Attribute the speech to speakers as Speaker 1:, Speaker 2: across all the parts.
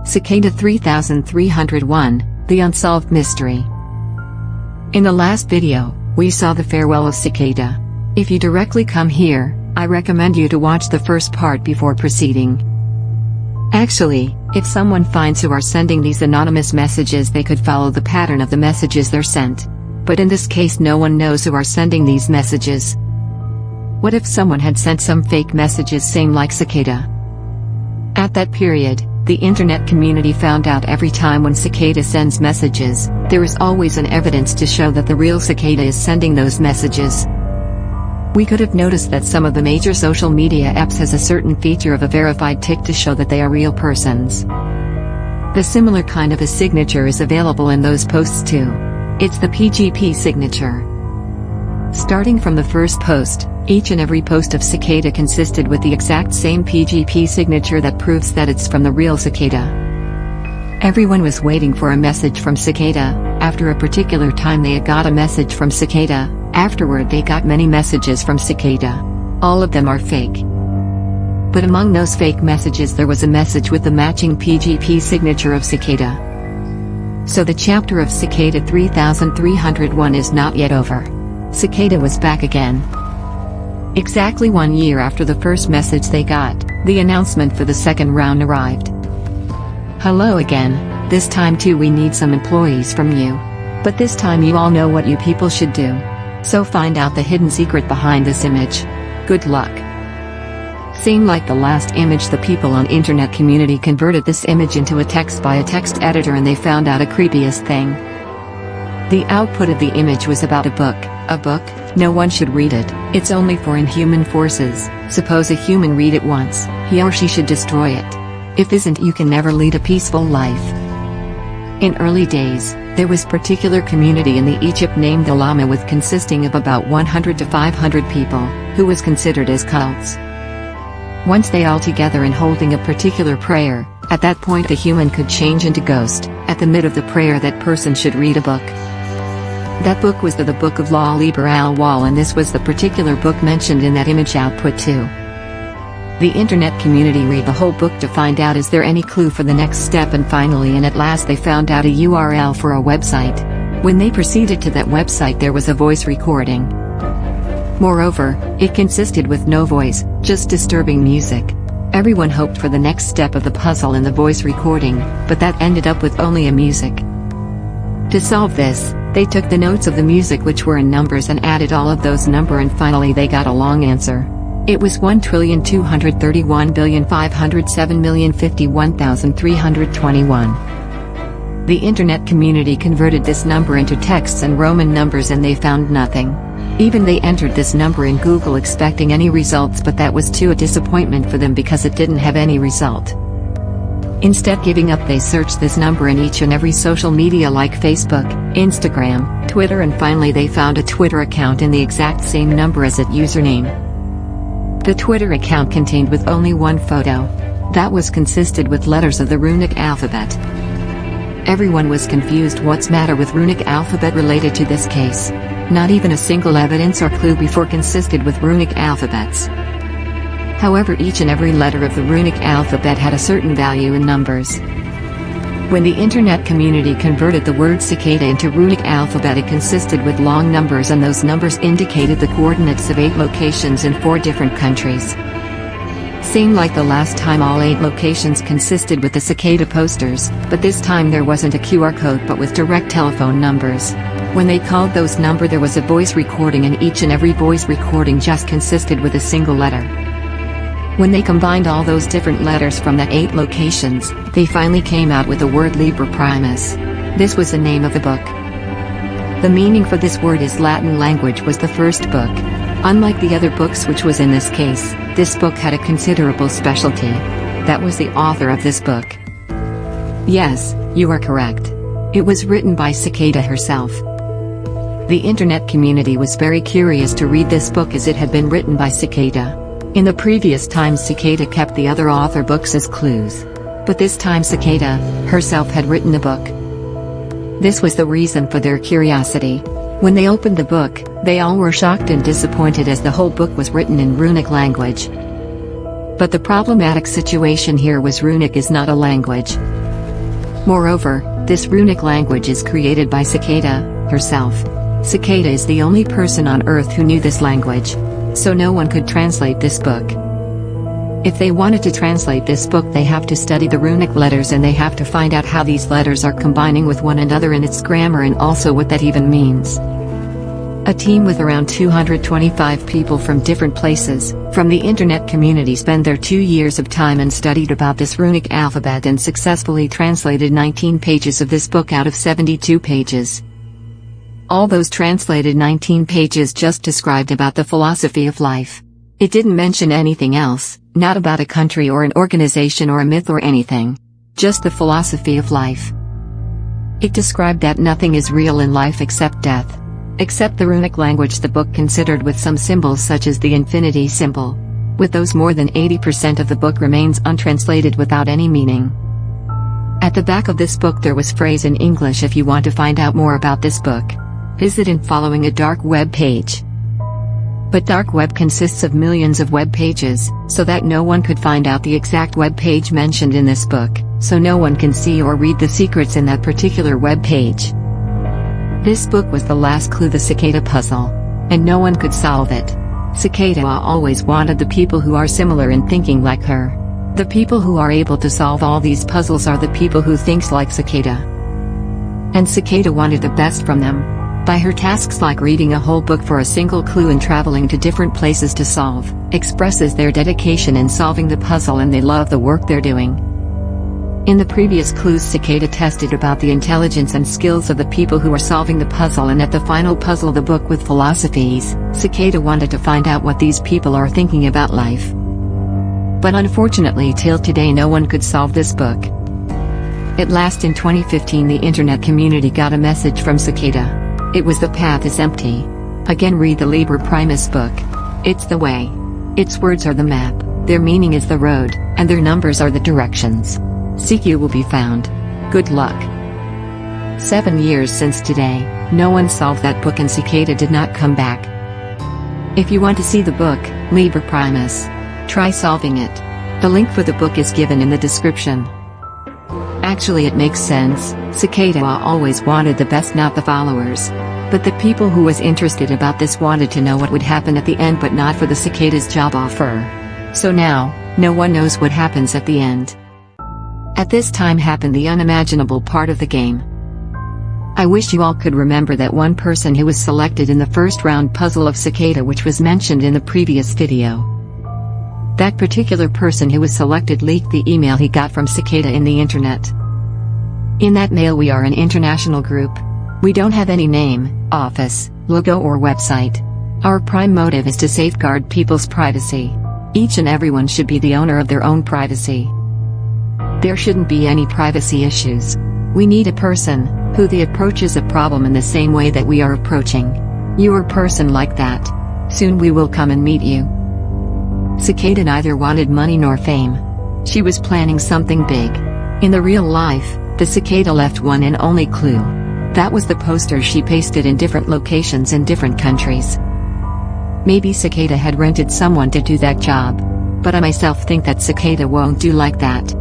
Speaker 1: Cicada 3301, The Unsolved Mystery. In the last video, we saw the farewell of Cicada. If you directly come here, I recommend you to watch the first part before proceeding. Actually, if someone finds who are sending these anonymous messages, they could follow the pattern of the messages they're sent. But in this case, no one knows who are sending these messages. What if someone had sent some fake messages same like Cicada? At that period, the internet community found out every time when Cicada sends messages, there is always an evidence to show that the real Cicada is sending those messages. We could have noticed that some of the major social media apps has a certain feature of a verified tick to show that they are real persons. The similar kind of a signature is available in those posts too. It's the PGP signature. Starting from the first post, each and every post of Cicada consisted with the exact same PGP signature that proves that it's from the real Cicada. Everyone was waiting for a message from Cicada. After a particular time they had got a message from Cicada. Afterward they got many messages from Cicada. All of them are fake. But among those fake messages there was a message with the matching PGP signature of Cicada. So the chapter of Cicada 3301 is not yet over. Cicada was back again. Exactly 1 year after the first message they got, the announcement for the second round arrived. Hello again, this time too we need some employees from you. But this time you all know what you people should do. So find out the hidden secret behind this image. Good luck. Seemed like the last image, the people on internet community converted this image into a text by a text editor, and they found out a creepiest thing. The output of the image was about a book. A book? No one should read it. It's only for inhuman forces. Suppose a human read it once, he or she should destroy it. If isn't, you can never lead a peaceful life. In early days, there was particular community in the Egypt named the Lama, with consisting of about 100 to 500 people, who was considered as cults. Once they all together and holding a particular prayer, at that point the human could change into ghost. At the mid of the prayer that person should read a book. That book was the Book of Law Liber al-Wal, and this was the particular book mentioned in that image output too. The internet community read the whole book to find out is there any clue for the next step, and finally and at last they found out a URL for a website. When they proceeded to that website there was a voice recording. Moreover, it consisted with no voice, just disturbing music. Everyone hoped for the next step of the puzzle in the voice recording, but that ended up with only a music. To solve this, they took the notes of the music which were in numbers and added all of those numbers, and finally they got a long answer. It was 1,231,507,051,321. The internet community converted this number into texts and Roman numbers and they found nothing. Even they entered this number in Google expecting any results, but that was too a disappointment for them because it didn't have any result. Instead, giving up, they searched this number in each and every social media like Facebook, Instagram, Twitter, and finally they found a Twitter account in the exact same number as its username. The Twitter account contained with only one photo. That was consisted with letters of the runic alphabet. Everyone was confused what's matter with runic alphabet related to this case. Not even a single evidence or clue before consisted with runic alphabets. However, each and every letter of the runic alphabet had a certain value in numbers. When the internet community converted the word cicada into runic alphabet, it consisted with long numbers, and those numbers indicated the coordinates of 8 locations in 4 different countries. Seemed like the last time all 8 locations consisted with the cicada posters, but this time there wasn't a QR code but with direct telephone numbers. When they called those numbers there was a voice recording, and each and every voice recording just consisted with a single letter. When they combined all those different letters from the 8 locations, they finally came out with the word Liber Primus. This was the name of the book. The meaning for this word is Latin language was the first book. Unlike the other books which was in this case, this book had a considerable specialty. That was the author of this book. Yes, you are correct. It was written by Cicada herself. The internet community was very curious to read this book as it had been written by Cicada. In the previous times Cicada kept the other author books as clues. But this time Cicada herself had written the book. This was the reason for their curiosity. When they opened the book, they all were shocked and disappointed as the whole book was written in runic language. But the problematic situation here was runic is not a language. Moreover, this runic language is created by Cicada herself. Cicada is the only person on Earth who knew this language. So no one could translate this book. If they wanted to translate this book, they have to study the runic letters, and they have to find out how these letters are combining with one another and its grammar, and also what that even means. A team with around 225 people from different places, from the internet community, spent their 2 years of time and studied about this runic alphabet and successfully translated 19 pages of this book out of 72 pages. All those translated 19 pages just described about the philosophy of life. It didn't mention anything else, not about a country or an organization or a myth or anything. Just the philosophy of life. It described that nothing is real in life except death. Except the runic language the book considered, with some symbols such as the infinity symbol. With those, more than 80% of the book remains untranslated without any meaning. At the back of this book there was phrase in English: if you want to find out more about this book, visit in following a dark web page. But dark web consists of millions of web pages, so that no one could find out the exact web page mentioned in this book, so no one can see or read the secrets in that particular web page. This book was the last clue, the Cicada puzzle, and no one could solve it. Cicada always wanted the people who are similar in thinking like her. The people who are able to solve all these puzzles are the people who thinks like Cicada. And Cicada wanted the best from them. By her tasks like reading a whole book for a single clue and traveling to different places to solve, expresses their dedication in solving the puzzle, and they love the work they're doing. In the previous clues, Cicada tested about the intelligence and skills of the people who are solving the puzzle, and at the final puzzle, the book with philosophies, Cicada wanted to find out what these people are thinking about life. But unfortunately till today no one could solve this book. At last in 2015 the internet community got a message from Cicada. It was: the path is empty. Again, read the Liber Primus book. It's the way. Its words are the map, their meaning is the road, and their numbers are the directions. Seek, you will be found. Good luck. 7 years since today, no one solved that book, and Cicada did not come back. If you want to see the book, Liber Primus, try solving it. The link for the book is given in the description. Actually, it makes sense. Cicada always wanted the best, not the followers. But the people who was interested about this wanted to know what would happen at the end, but not for the Cicada's job offer. So now, no one knows what happens at the end. At this time happened the unimaginable part of the game. I wish you all could remember that one person who was selected in the first round puzzle of Cicada, which was mentioned in the previous video. That particular person who was selected leaked the email he got from Cicada in the internet. In that mail: we are an international group. We don't have any name, office, logo or website. Our prime motive is to safeguard people's privacy. Each and everyone should be the owner of their own privacy. There shouldn't be any privacy issues. We need a person who approaches a problem in the same way that we are approaching. You are a person like that. Soon we will come and meet you. Cicada neither wanted money nor fame. She was planning something big. In the real life, the Cicada left one and only clue. That was the poster she pasted in different locations in different countries. Maybe Cicada had rented someone to do that job. But I myself think that Cicada won't do like that.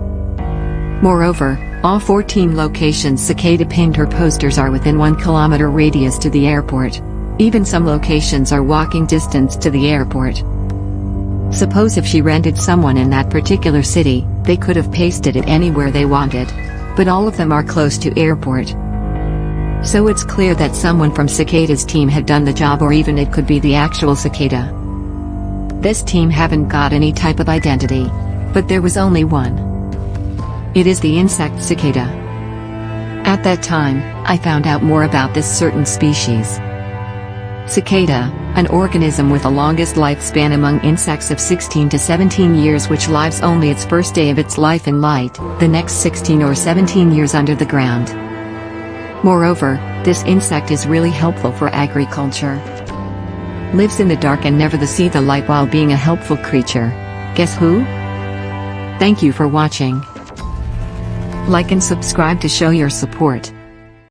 Speaker 1: Moreover, all 14 locations Cicada pinned her posters are within 1 kilometer radius to the airport. Even some locations are walking distance to the airport. Suppose if she rented someone in that particular city, they could have pasted it anywhere they wanted. But all of them are close to airport. So it's clear that someone from Cicada's team had done the job, or even it could be the actual Cicada. This team haven't got any type of identity. But there was only one. It is the insect cicada. At that time, I found out more about this certain species. Cicada, an organism with the longest lifespan among insects of 16 to 17 years, which lives only its first day of its life in light, the next 16 or 17 years under the ground. Moreover, this insect is really helpful for agriculture. Lives in the dark and never see the light while being a helpful creature. Guess who? Thank you for watching. Like and subscribe to show your support.